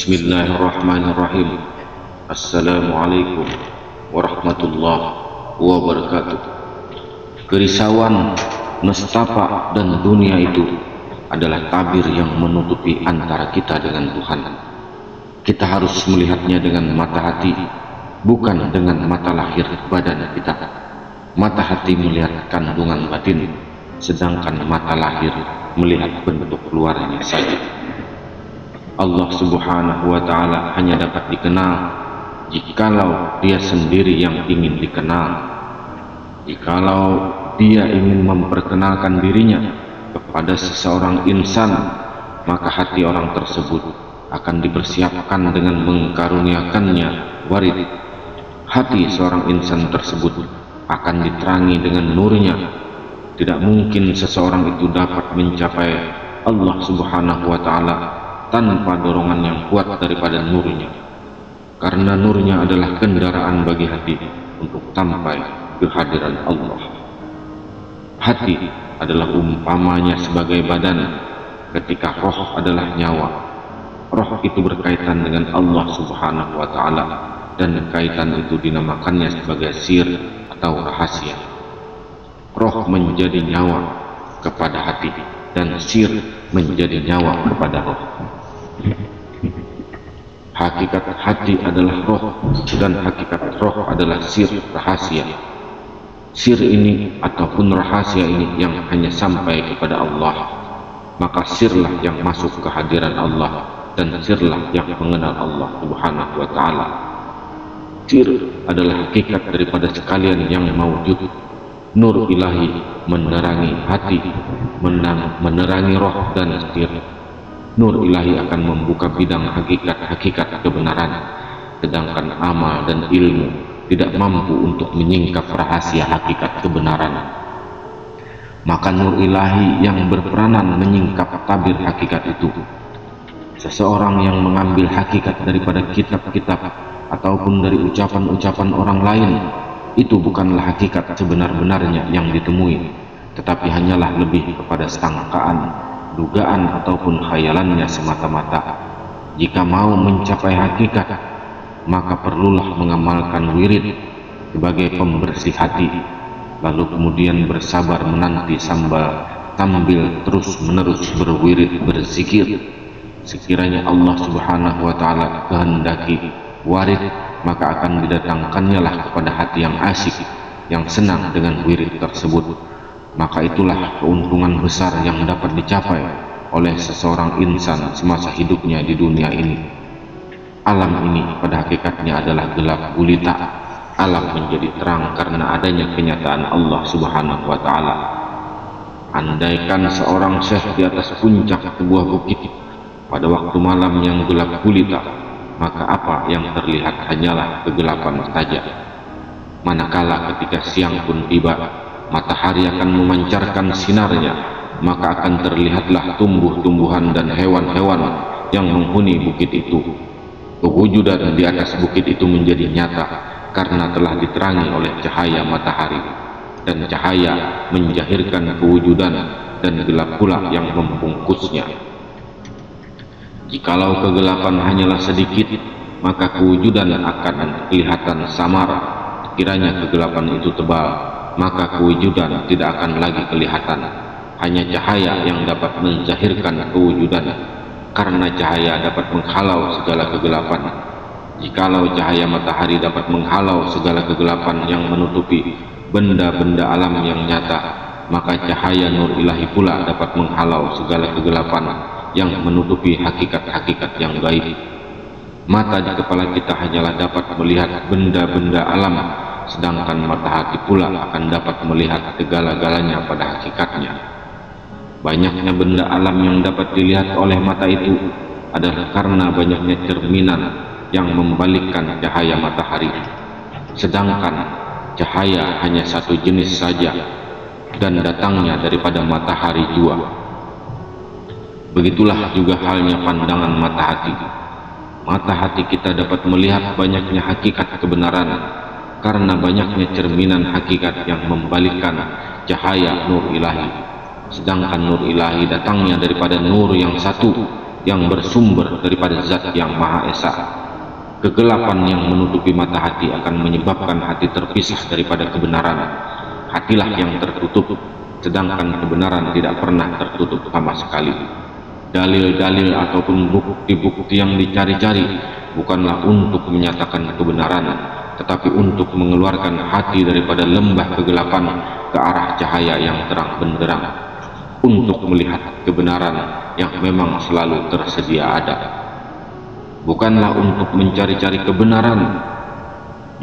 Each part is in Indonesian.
Bismillahirrahmanirrahim. Assalamualaikum warahmatullahi wabarakatuh. Kerisauan, nestapa, dan dunia itu adalah tabir yang menutupi antara kita dengan Tuhan. Kita harus melihatnya dengan mata hati, bukan dengan mata lahir badan kita. Mata hati melihat kandungan batin, sedangkan mata lahir melihat bentuk luarnya saja. Allah Subhanahu wa Ta'ala hanya dapat dikenal jikalau Dia sendiri yang ingin dikenal. Jikalau Dia ingin memperkenalkan dirinya kepada seseorang insan, maka hati orang tersebut akan dipersiapkan dengan mengkaruniakannya warid. Hati seorang insan tersebut akan diterangi dengan nurnya. Tidak mungkin seseorang itu dapat mencapai Allah Subhanahu wa Ta'ala tanpa dorongan yang kuat daripada nurnya, karena nurnya adalah kendaraan bagi hati untuk sampai ke hadiran Allah. Hati adalah umpamanya sebagai badan, ketika roh adalah nyawa. Roh itu berkaitan dengan Allah Subhanahu wa Ta'ala, dan kaitan itu dinamakannya sebagai sir atau rahasia. Roh menjadi nyawa kepada hati, dan sir menjadi nyawa kepada roh. Hakikat hati adalah roh, dan hakikat roh adalah sir rahasia. Sir ini ataupun rahasia ini yang hanya sampai kepada Allah, maka sirlah yang masuk ke hadiran Allah, dan sirlah yang mengenal Allah Subhanahu wa Ta'ala. Sir adalah hakikat daripada sekalian yang mawjud. Nur ilahi menerangi hati, menerangi roh dan sir. Nur ilahi akan membuka bidang hakikat-hakikat kebenaran, sedangkan amal dan ilmu tidak mampu untuk menyingkap rahasia hakikat kebenaran. Maka nur ilahi yang berperanan menyingkap tabir hakikat itu. Seseorang yang mengambil hakikat daripada kitab-kitab ataupun dari ucapan-ucapan orang lain, itu bukanlah hakikat sebenar-benarnya yang ditemui, tetapi hanyalah lebih kepada sangkaan, dugaan ataupun khayalannya semata-mata. Jika mau mencapai hakikat, maka perlulah mengamalkan wirid sebagai pembersih hati, lalu kemudian bersabar menanti sambil terus-menerus berwirid, berzikir. Sekiranya Allah Subhanahu wa Ta'ala kehendaki warid, maka akan didatangkannya lah kepada hati yang asyik, yang senang dengan wirid tersebut. Maka itulah keuntungan besar yang dapat dicapai oleh seseorang insan semasa hidupnya di dunia ini. Alam ini pada hakikatnya adalah gelap gulita. Alam menjadi terang karena adanya kenyataan Allah Subhanahu wa Ta'ala. Andaikan seorang syekh di atas puncak sebuah bukit pada waktu malam yang gelap gulita, maka apa yang terlihat hanyalah kegelapan saja. Manakala ketika siang pun tiba, matahari akan memancarkan sinarnya, maka akan terlihatlah tumbuh-tumbuhan dan hewan-hewan yang menghuni bukit itu. Kewujudan di atas bukit itu menjadi nyata karena telah diterangi oleh cahaya matahari, dan cahaya menjahirkan kewujudan, dan gelap pula yang membungkusnya. Jikalau kegelapan hanyalah sedikit, maka kewujudan akan kelihatan samar. Kiranya kegelapan itu tebal, maka kewujudan tidak akan lagi kelihatan. Hanya cahaya yang dapat menzahirkan kewujudan, karena cahaya dapat menghalau segala kegelapan. Jikalau cahaya matahari dapat menghalau segala kegelapan yang menutupi benda-benda alam yang nyata, maka cahaya nur ilahi pula dapat menghalau segala kegelapan yang menutupi hakikat-hakikat yang gaib. Mata di kepala kita hanyalah dapat melihat benda-benda alam, sedangkan mata hati pula akan dapat melihat segala-galanya pada hakikatnya. Banyaknya benda alam yang dapat dilihat oleh mata itu adalah karena banyaknya cerminan yang membalikkan cahaya matahari, sedangkan cahaya hanya satu jenis saja, dan datangnya daripada matahari jua. Begitulah juga halnya pandangan mata hati. Mata hati kita dapat melihat banyaknya hakikat kebenaran, karena banyaknya cerminan hakikat yang membalikkan cahaya nur ilahi. Sedangkan nur ilahi datangnya daripada nur yang satu, yang bersumber daripada Zat yang Maha Esa. Kegelapan yang menutupi mata hati akan menyebabkan hati terpisah daripada kebenaran. Hatilah yang tertutup, sedangkan kebenaran tidak pernah tertutup sama sekali. Dalil-dalil ataupun bukti-bukti yang dicari-cari bukanlah untuk menyatakan kebenaran, tetapi untuk mengeluarkan hati daripada lembah kegelapan ke arah cahaya yang terang benderang, untuk melihat kebenaran yang memang selalu tersedia ada. Bukanlah untuk mencari-cari kebenaran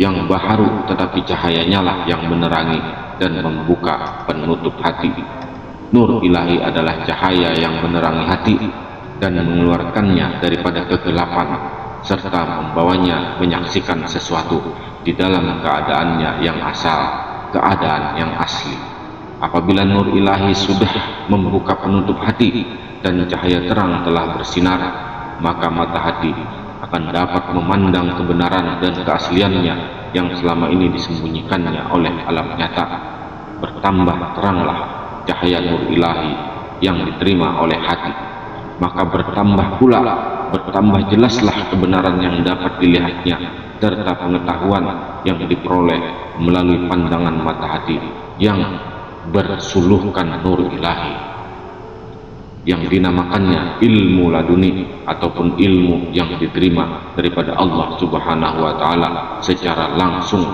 yang baharu, tetapi cahayanya lah yang menerangi dan membuka penutup hati. Nur ilahi adalah cahaya yang menerangi hati dan mengeluarkannya daripada kegelapan, serta membawanya menyaksikan sesuatu di dalam keadaannya yang asal, keadaan yang asli. Apabila nur ilahi sudah membuka penutup hati dan cahaya terang telah bersinar, maka mata hati akan dapat memandang kebenaran dan keasliannya yang selama ini disembunyikannya oleh alam nyata. Bertambah teranglah cahaya nur ilahi yang diterima oleh hati, maka bertambah jelaslah kebenaran yang dapat dilihatnya, serta pengetahuan yang diperoleh melalui pandangan mata hati yang bersuluhkan nur ilahi, yang dinamakannya ilmu laduni ataupun ilmu yang diterima daripada Allah Subhanahu wa Ta'ala secara langsung